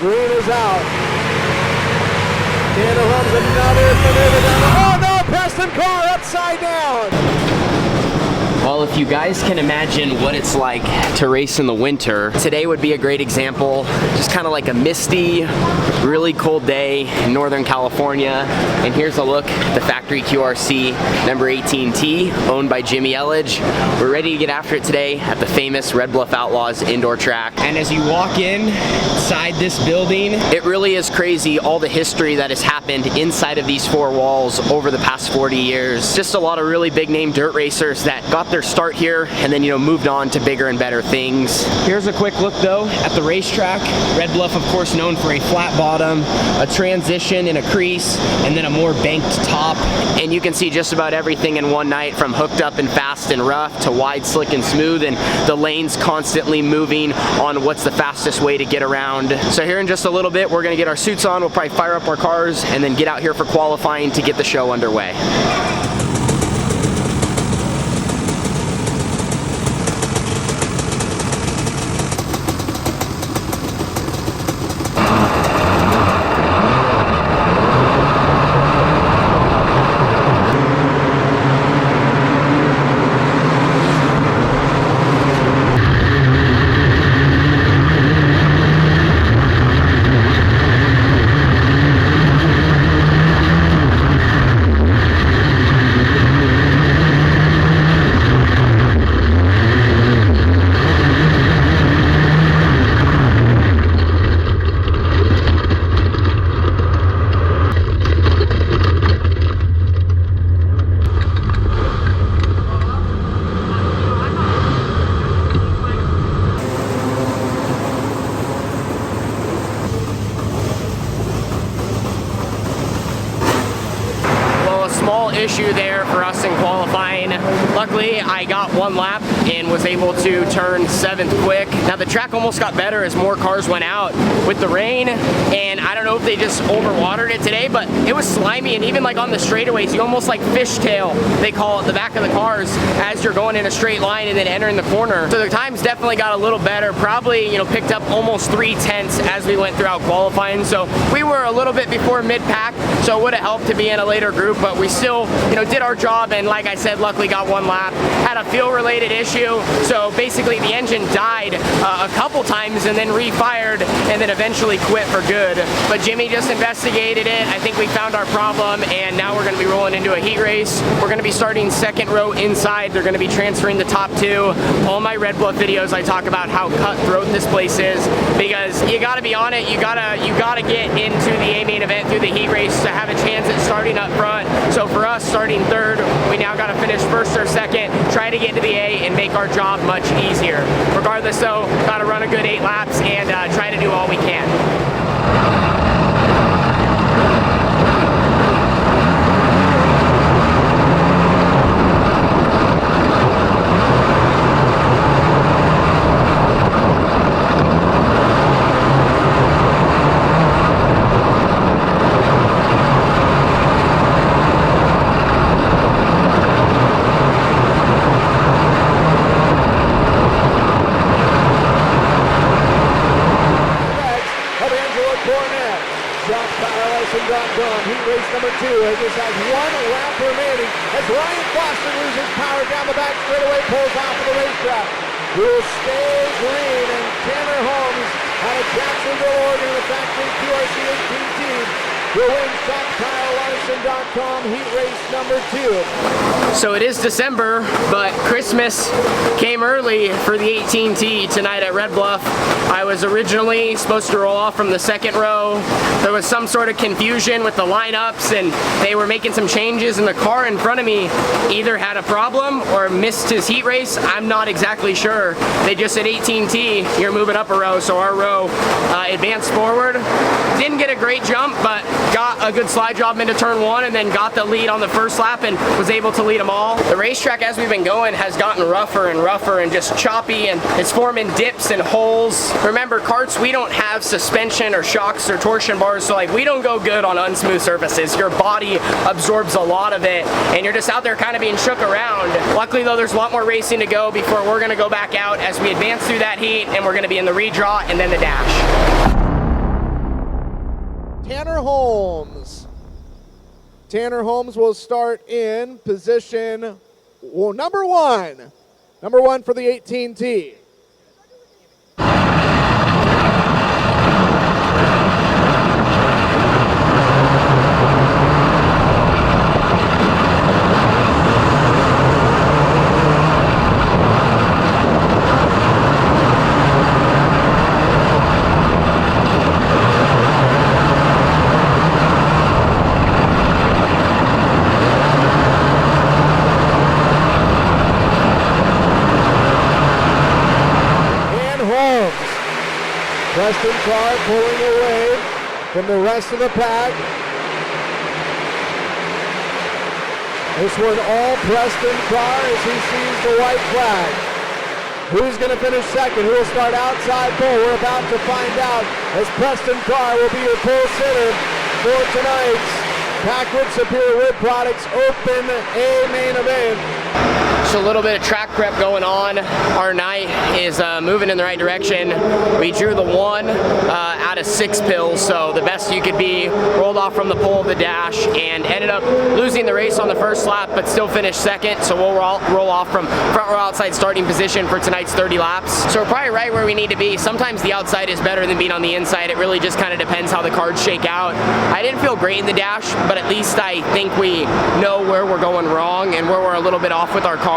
Green is out. Tanner Holmes, another maneuver down. Oh no, Preston car upside down. Well, if you guys can imagine what it's like to race in the winter, today would be a great example. Just kind of like a misty, really cold day in Northern California. And here's a look at the factory QRC number 18T, owned by Jimmy Elledge. We're ready to get after it today at the famous Red Bluff Outlaws indoor track. And as you walk inside this building, it really is crazy all the history that has happened inside of these four walls over the past 40 years. Just a lot of really big name dirt racers that got their start here and then, moved on to bigger and better things. Here's a quick look though at the racetrack. Red Bluff, of course, known for a flat bottom, a transition in a crease, and then a more banked top. And you can see just about everything in one night, from hooked up and fast and rough to wide, slick, and smooth, and the lanes constantly moving on what's the fastest way to get around. So here in just a little bit, we're gonna get our suits on, we'll probably fire up our cars, and then get out here for qualifying to get the show underway. Issue there for us in qualifying. Luckily, I got one lap and was able to turn 7th quick. Now the track almost got better as more cars went out with the rain, and I don't know if they just overwatered it today, but it was slimy, and even like on the straightaways, you almost like fishtail, they call it, the back of the cars as you're going in a straight line and then entering the corner. So the times definitely got a little better, probably, picked up almost 3/10 as we went throughout qualifying. So we were a little bit before mid-pack, so it would have helped to be in a later group, but we still did our job, and like I said, luckily got one lap. Had a fuel-related issue, so basically the engine died a couple times and then refired and then eventually quit for good. But Jimmy just investigated it. I think we found our problem, and now we're going to be rolling into a heat race. We're going to be starting second row inside. They're going to be transferring the top two. All my Red Bluff videos, I talk about how cutthroat this place is, because you got to be on it. You gotta get into the A main event through the heat race to have a chance at starting up front. So for us, starting third, we now got to finish first or second, try to get to the A and make our job much easier. Regardless though, got to run a good 8 laps and try to do all we can. Heat race number 2. It just has 1 lap remaining as Ryan Foster loses power down the back straightaway, pulls off of the racetrack. Will stay green, and Tanner Holmes out of Jacksonville, Oregon, the factory QRC 18 team, will win ShopKyleLarson.com heat race number 2. So it is December, but Christmas came early for the 18T tonight at Red Bluff. I was originally supposed to roll off from the second row. There was some sort of confusion with the lineups, and they were making some changes, and the car in front of me either had a problem or missed his heat race. I'm not exactly sure. They just said 18T, you're moving up a row, so our row advanced forward. Didn't get a great jump, but got a good slide job into turn 1 and then got the lead on the first lap and was able to lead them all. The racetrack, as we've been going, has gotten rougher and rougher and just choppy, and it's forming dips and holes. Remember, karts, we don't have suspension or shocks or torsion bars, so like we don't go good on unsmooth surfaces. Your body absorbs a lot of it, and you're just out there kind of being shook around. Luckily though, there's a lot more racing to go before we're going to go back out as we advance through that heat, and we're going to be in the redraw and then the dash. Tanner Holmes. Tanner Holmes will start in position number one. Number one for the 18T. Preston Carr pulling away from the rest of the pack. This one all Preston Carr as he sees the white flag. Who's going to finish second? Who will start outside pole? We're about to find out as Preston Carr will be your pole sitter for tonight's Packwood Superior Wood Products Open A main event. Just a little bit of track prep going on. Our night is moving in the right direction. We drew the 1 out of 6 pills, so the best you could be. Rolled off from the pole of the dash and ended up losing the race on the first lap, but still finished second. So we'll roll off from front row outside starting position for tonight's 30 laps. So we're probably right where we need to be. Sometimes the outside is better than being on the inside. It really just kind of depends how the cards shake out. I didn't feel great in the dash, but at least I think we know where we're going wrong and where we're a little bit off with our car.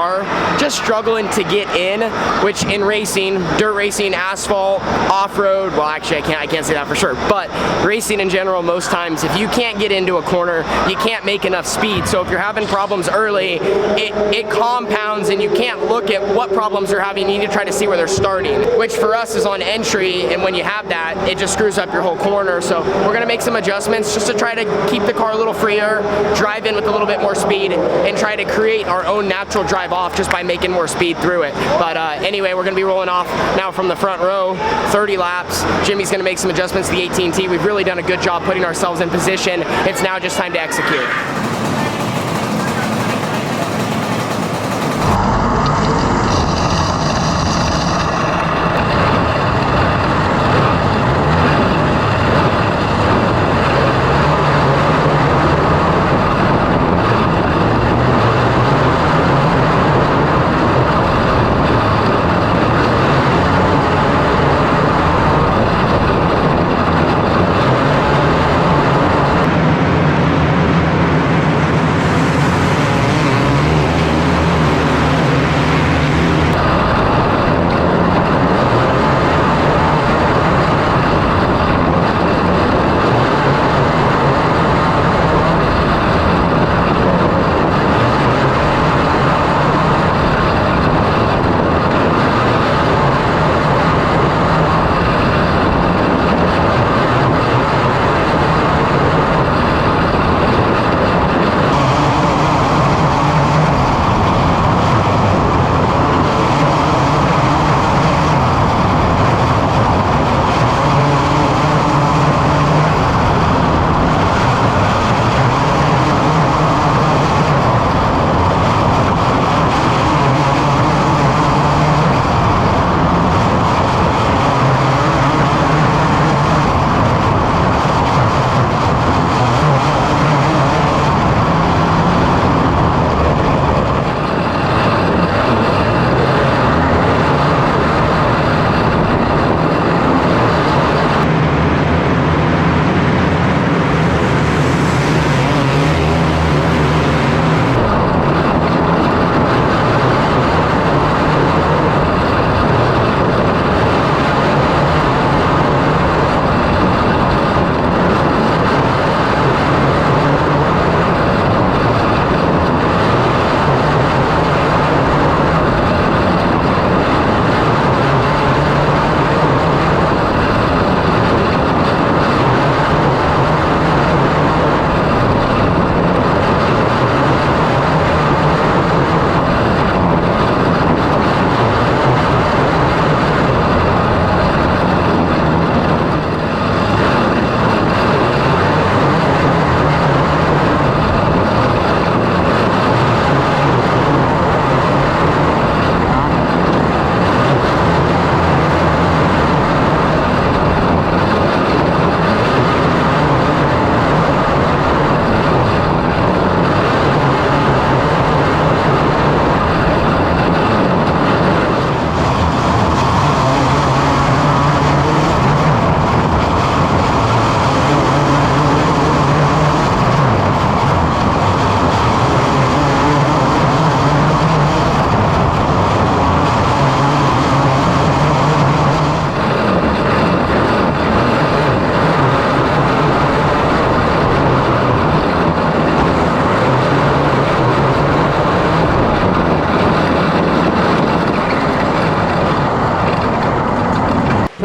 Just struggling to get in, which in racing, dirt racing, asphalt, off-road, well actually I can't say that for sure, but racing in general, most times if you can't get into a corner, you can't make enough speed. So if you're having problems early, it compounds and you can't look at what problems they're having. You need to try to see where they're starting, which for us is on entry, and when you have that, it just screws up your whole corner. So we're gonna make some adjustments just to try to keep the car a little freer, drive in with a little bit more speed, and try to create our own natural drive off just by making more speed through it. But anyway, we're gonna be rolling off now from the front row, 30 laps. Jimmy's gonna make some adjustments to the 18T. We've really done a good job putting ourselves in position. It's now just time to execute.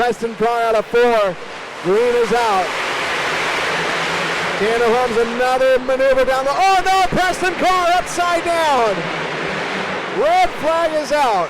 Preston Carr out of 4. Green is out. Tanner Holmes another maneuver down the, oh no, Preston Carr upside down. Red flag is out.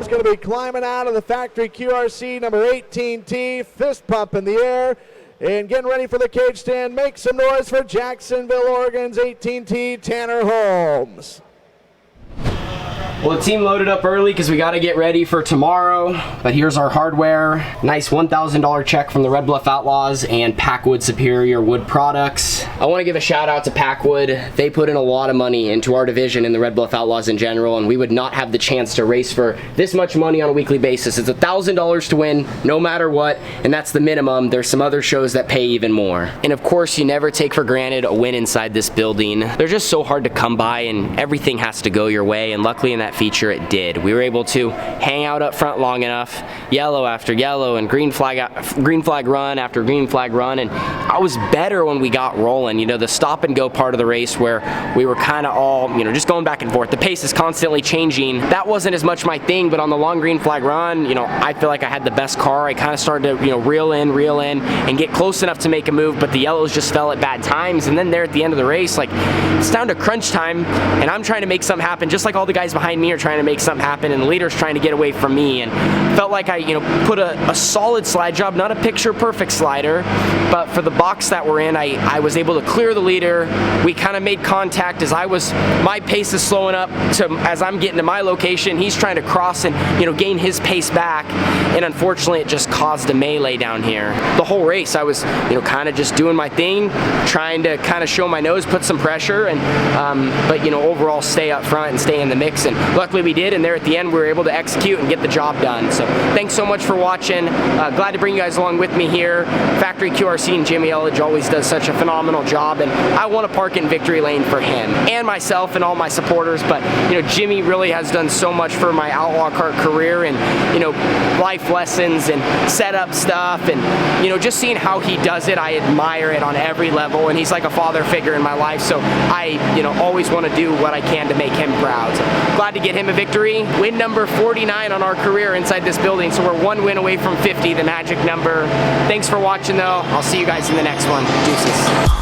Going to be climbing out of the factory QRC number 18T, fist pump in the air, and getting ready for the cage stand. Make some noise for Jacksonville, Oregon's 18T, Tanner Holmes. Well, the team loaded up early because we got to get ready for tomorrow, but here's our hardware. Nice $1,000 check from the Red Bluff Outlaws and Packwood Superior Wood Products. I want to give a shout out to Packwood. They put in a lot of money into our division and the Red Bluff Outlaws in general, and we would not have the chance to race for this much money on a weekly basis. It's $1,000 to win no matter what, and that's the minimum. There's some other shows that pay even more. And of course, you never take for granted a win inside this building. They're just so hard to come by, and everything has to go your way, and luckily in that feature it did. We were able to hang out up front long enough, yellow after yellow, and green flag run after green flag run, and I was better when we got rolling. You know, the stop and go part of the race where we were kind of all, you know, just going back and forth. The pace is constantly changing. That wasn't as much my thing, but on the long green flag run, you know, I feel like I had the best car. I kind of started to, you know, reel in, and get close enough to make a move, but the yellows just fell at bad times. And then there at the end of the race, like, it's down to crunch time, and I'm trying to make something happen, just like all the guys behind me are trying to make something happen, and the leader's trying to get away from me. And felt like I, you know, put a solid slide job, not a picture perfect slider, but for the box that we're in, I was able to clear the leader. We kind of made contact as my pace is slowing up to as I'm getting to my location. He's trying to cross and, you know, gain his pace back, and unfortunately it just caused a melee down here. The whole race I was, you know, kind of just doing my thing, trying to kind of show my nose, put some pressure, and but, you know, overall stay up front and stay in the mix, and luckily we did, and there at the end we were able to execute and get the job done. So thanks so much for watching. Glad to bring you guys along with me here. Factory QRC and Jimmy Elledge always does such a phenomenal job, and I want to park in victory lane for him and myself and all my supporters. But, you know, Jimmy really has done so much for my outlaw kart career, and, you know, life lessons and setup stuff, and, you know, just seeing how he does it, I admire it on every level, and he's like a father figure in my life. So I, you know, always want to do what I can to make him proud. So glad to get him a victory. Win number 49 on our career inside this building, so we're one win away from 50, the magic number. Thanks for watching though. I'll see you guys in the next one. Deuces.